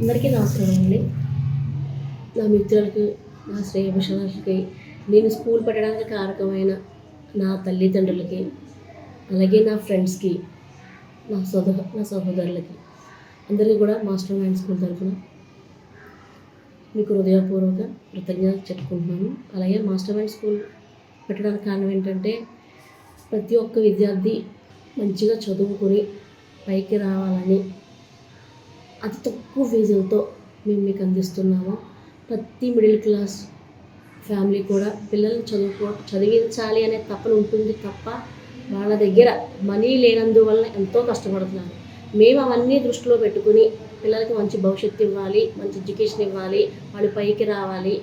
అందరికీ నమస్కారం అండి. నా మిత్రులకు, నా శ్రేయోభిలాషులకి, నేను స్కూల్ పెట్టడానికి కారకమైన నా తల్లిదండ్రులకి, అలాగే నా ఫ్రెండ్స్‌కి, నా సహోదరులకి అందరికీ కూడా మాస్టర్ మైండ్ స్కూల్ తరఫున మీకు హృదయపూర్వక కృతజ్ఞతలు చెప్పుకుంటున్నాను. అలాగే మాస్టర్ మైండ్ స్కూల్ పెట్టడానికి కారణం ఏంటంటే, ప్రతి ఒక్క విద్యార్థి మంచిగా చదువుకొని పైకి రావాలని అతి తక్కువ ఫీజులతో మేము మీకు అందిస్తున్నాము. ప్రతి మిడిల్ క్లాస్ ఫ్యామిలీ కూడా పిల్లల్ని చదివించాలి అనే తపన ఉంటుంది తప్ప వాళ్ళ దగ్గర మనీ లేనందువల్ల ఎంతో కష్టపడుతున్నారు. మేము అవన్నీ దృష్టిలో పెట్టుకుని పిల్లలకి మంచి భవిష్యత్తు ఇవ్వాలి, మంచి ఎడ్యుకేషన్ ఇవ్వాలి, వాళ్ళు పైకి రావాలి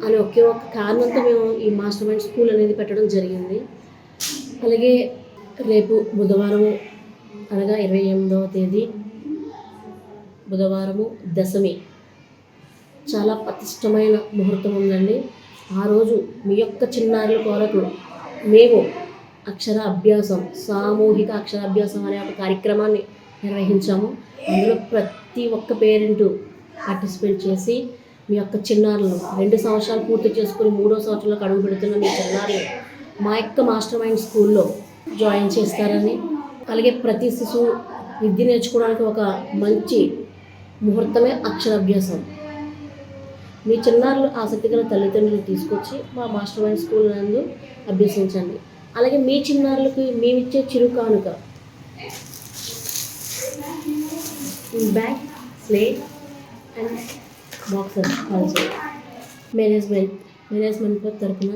అని ఒకే ఒక్క కారణంతో మేము ఈ మాస్టర్ మైండ్ స్కూల్ అనేది పెట్టడం జరిగింది. అలాగే రేపు బుధవారం అనగా 28వ తేదీ బుధవారము దశమి చాలా పటిష్టమైన ముహూర్తం ఉందండి. ఆ రోజు మీ యొక్క చిన్నారుల కొరకు మేము సామూహిక అక్షరాభ్యాసం అనే ఒక కార్యక్రమాన్ని నిర్వహించాము. అందులో ప్రతి ఒక్క పేరెంటు పార్టిసిపేట్ చేసి మీ యొక్క చిన్నారులను 2 సంవత్సరాలు పూర్తి చేసుకుని 3వ సంవత్సరంలోకి అడుగు పెడుతున్న మీ చిన్నారులు మా యొక్క మాస్టర్ మైండ్ స్కూల్లో జాయిన్ చేస్తారని, అలాగే ప్రతి శిశువు విద్య నేర్చుకోవడానికి ఒక మంచి ముహూర్తమే అక్షరాభ్యాసం. మీ చిన్నారులు ఆసక్తి గల తల్లిదండ్రులు తీసుకొచ్చి మా మాస్టర్ మైండ్ స్కూల్ నందు అభ్యసించండి. అలాగే మీ చిన్నారులకు మేమిచ్చే చిరు కానుక bag, slate and boxes also. Management తరఫున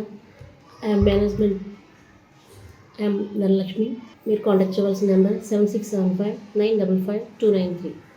ఐఎమ్ ధనలక్ష్మి. మీరు కాంటాక్ట్ చేయవలసిన నెంబర్ 7675 955 293.